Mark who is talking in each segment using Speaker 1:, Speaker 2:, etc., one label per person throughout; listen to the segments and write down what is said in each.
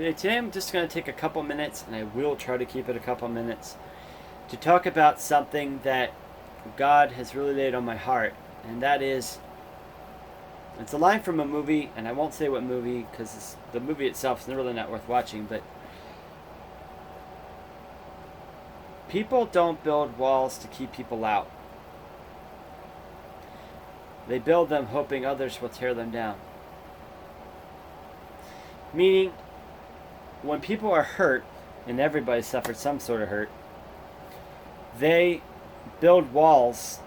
Speaker 1: Today I'm just going to take a couple minutes, and I will try to keep it a couple minutes, to talk about something that God has really laid on my heart, and that is, it's a line from a movie, and I won't say what movie because the movie itself is really not worth watching, but people don't build walls to keep people out. They build them hoping others will tear them down. Meaning, when people are hurt, and everybody suffered some sort of hurt, they build walls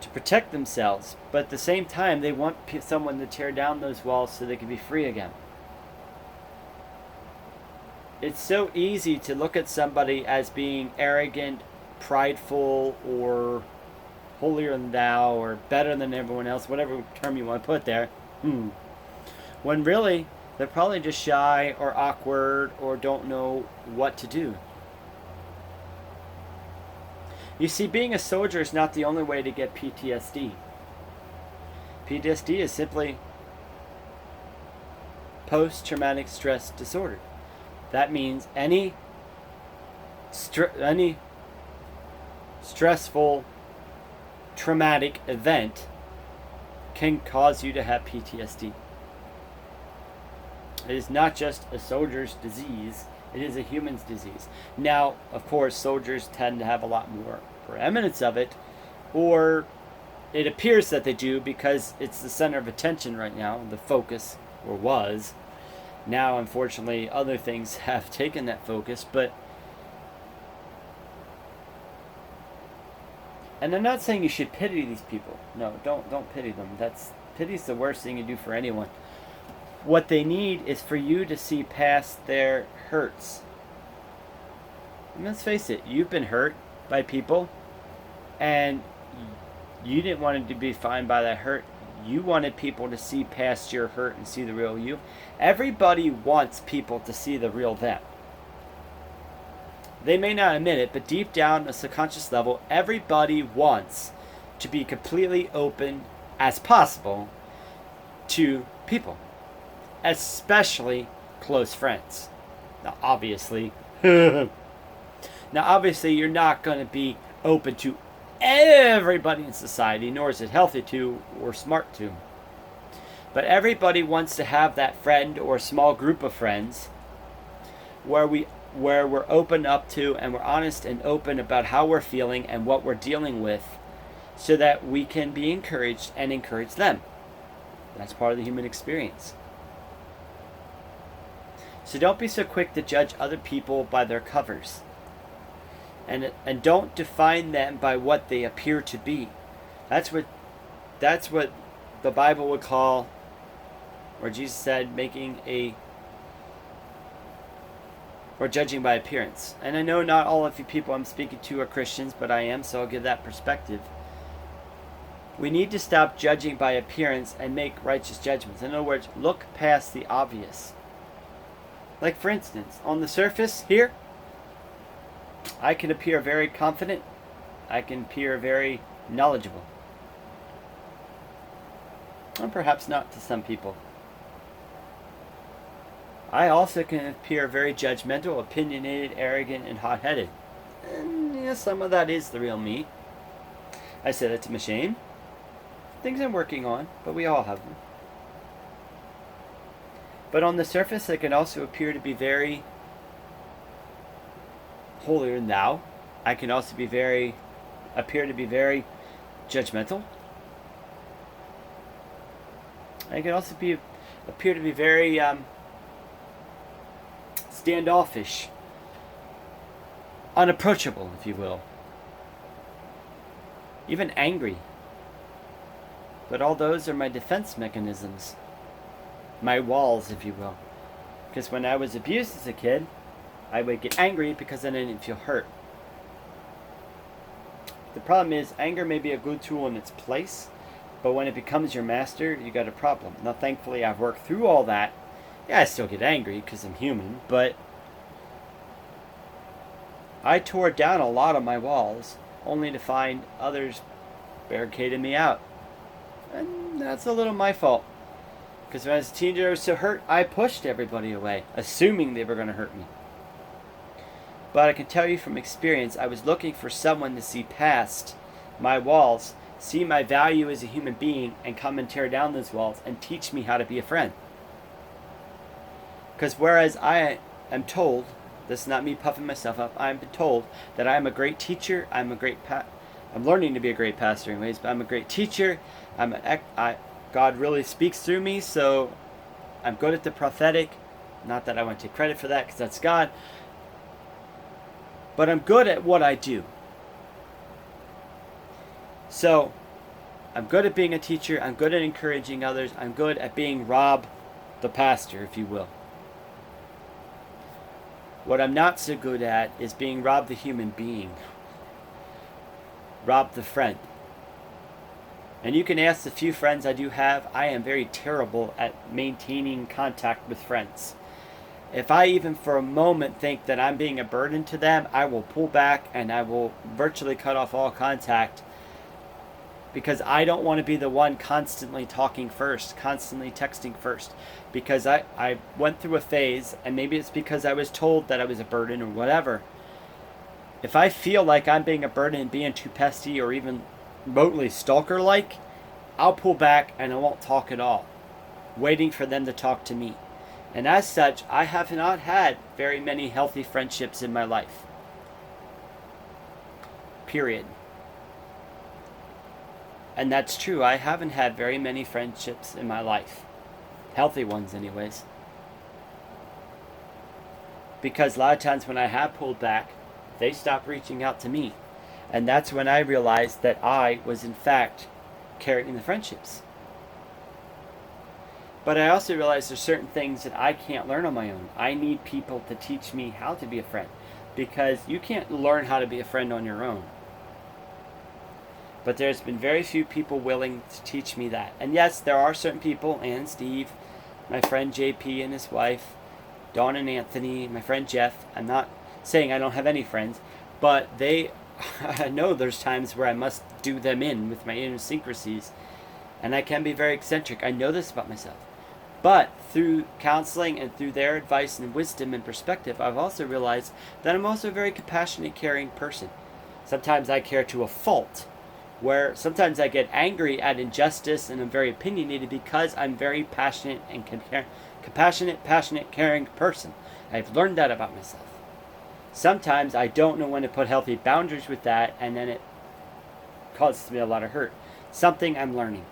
Speaker 1: to protect themselves, but at the same time they want someone to tear down those walls so they can be free again. It's so easy to look at somebody as being arrogant, prideful, or holier than thou, or better than everyone else, whatever term you want to put there, when really they're probably just shy or awkward or don't know what to do. You see, being a soldier is not the only way to get PTSD. PTSD is simply post-traumatic stress disorder. That means any stressful, traumatic event can cause you to have PTSD. It is not just a soldier's disease, it is a human's disease. Now, of course, soldiers tend to have a lot more preeminence of it, or it appears that they do because it's the center of attention right now, the focus, or was. Now, unfortunately, other things have taken that focus, and I'm not saying you should pity these people. No, don't pity them. Pity's the worst thing you do for anyone. What they need is for you to see past their hurts. And let's face it, you've been hurt by people, and you didn't want it to be defined by that hurt. You wanted people to see past your hurt and see the real you. Everybody wants people to see the real them. They may not admit it, but deep down on a subconscious level, everybody wants to be completely open as possible to people, especially close friends. Now, obviously, you're not going to be open to everybody in society, nor is it healthy to or smart to. But everybody wants to have that friend or small group of friends where we're open up to and we're honest and open about how we're feeling and what we're dealing with, so that we can be encouraged and encourage them. That's part of the human experience. So don't be so quick to judge other people by their covers. And don't define them by what they appear to be. That's what the Bible would call, or Jesus said, or judging by appearance. And I know not all of you people I'm speaking to are Christians, but I am, so I'll give that perspective. We need to stop judging by appearance and make righteous judgments. In other words, look past the obvious. Like, for instance, on the surface here, I can appear very confident. I can appear very knowledgeable. And perhaps not to some people. I also can appear very judgmental, opinionated, arrogant, and hot-headed. And some of that is the real me. I say that to my shame. Things I'm working on, but we all have them. But on the surface, I can also appear to be very holier than thou. I can also appear to be very judgmental. I can also appear to be very standoffish, unapproachable, if you will. Even angry. But all those are my defense mechanisms. My walls, if you will. Because when I was abused as a kid, I would get angry because then I didn't feel hurt. The problem is, anger may be a good tool in its place, but when it becomes your master, you got a problem. Now, thankfully, I've worked through all that. Yeah, I still get angry because I'm human, but I tore down a lot of my walls, only to find others barricaded me out. And that's a little my fault Because when I was a teenager, I was so hurt, I pushed everybody away, assuming they were going to hurt me. But I can tell you from experience, I was looking for someone to see past my walls, see my value as a human being, and come and tear down those walls and teach me how to be a friend. Because whereas I am told, this is not me puffing myself up, I'm told that I am a great teacher, I'm learning to be a great pastor anyways, but I'm a great teacher, God really speaks through me, so I'm good at the prophetic. Not that I want to take credit for that, because that's God. But I'm good at what I do. So, I'm good at being a teacher, I'm good at encouraging others, I'm good at being Rob the pastor, if you will. What I'm not so good at is being Rob the human being. Rob the friend. And you can ask the few friends I do have, I am very terrible at maintaining contact with friends. If I even for a moment think that I'm being a burden to them, I will pull back and I will virtually cut off all contact, because I don't want to be the one constantly talking first, constantly texting first. Because I went through a phase, and maybe it's because I was told that I was a burden or whatever. If I feel like I'm being a burden and being too pesty or even remotely stalker-like, I'll pull back and I won't talk at all, waiting for them to talk to me. And as such, I have not had very many healthy friendships in my life. Period. And that's true, I haven't had very many friendships in my life. Healthy ones anyways. Because a lot of times when I have pulled back, they stop reaching out to me. And that's when I realized that I was in fact carrying the friendships. But I also realized there's certain things that I can't learn on my own. I need people to teach me how to be a friend. Because you can't learn how to be a friend on your own. But there's been very few people willing to teach me that. And yes, there are certain people, and Steve, my friend JP and his wife, Dawn and Anthony, my friend Jeff. I'm not saying I don't have any friends, but I know there's times where I must do them in with my idiosyncrasies, and I can be very eccentric. I know this about myself. But through counseling and through their advice and wisdom and perspective, I've also realized that I'm also a very compassionate, caring person. Sometimes I care to a fault, where sometimes I get angry at injustice and I'm very opinionated because I'm very passionate and passionate, caring person. I've learned that about myself. Sometimes I don't know when to put healthy boundaries with that, and then it causes me a lot of hurt. Something I'm learning.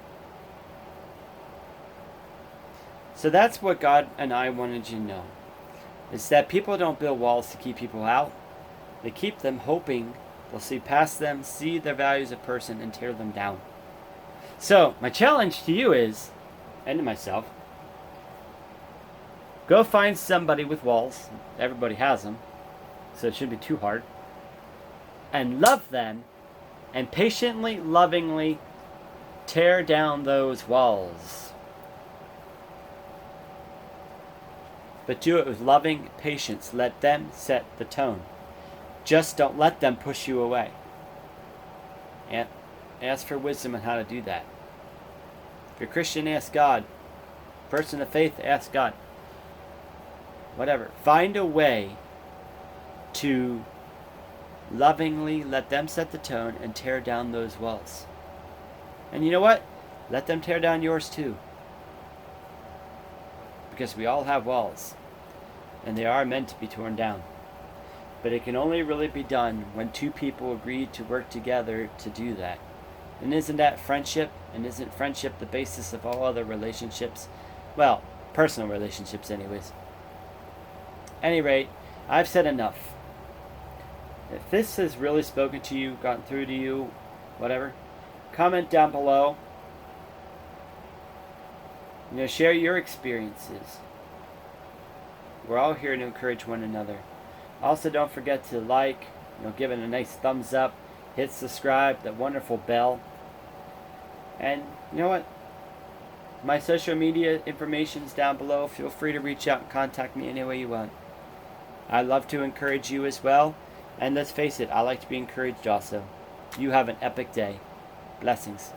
Speaker 1: So that's what God and I wanted you to know. Is that people don't build walls to keep people out. They keep them hoping they'll see past them, see their values as a person, and tear them down. So, my challenge to you is, and to myself, go find somebody with walls. Everybody has them, so it shouldn't be too hard. And love them, and patiently, lovingly tear down those walls. But do it with loving patience. Let them set the tone. Just don't let them push you away. And ask for wisdom on how to do that. If you're a Christian, ask God. Person of faith, ask God. Whatever. Find a way to lovingly let them set the tone and tear down those walls. And you know what? Let them tear down yours too. Because we all have walls. And they are meant to be torn down. But it can only really be done when two people agree to work together to do that. And isn't that friendship? And isn't friendship the basis of all other relationships? Well, personal relationships anyways. Any rate, I've said enough. If this has really spoken to you, gotten through to you, whatever, comment down below. Share your experiences. We're all here to encourage one another. Also, don't forget to like, give it a nice thumbs up, hit subscribe, that wonderful bell. And you know what? My social media information is down below. Feel free to reach out and contact me any way you want. I love to encourage you as well. And let's face it, I like to be encouraged also. You have an epic day. Blessings.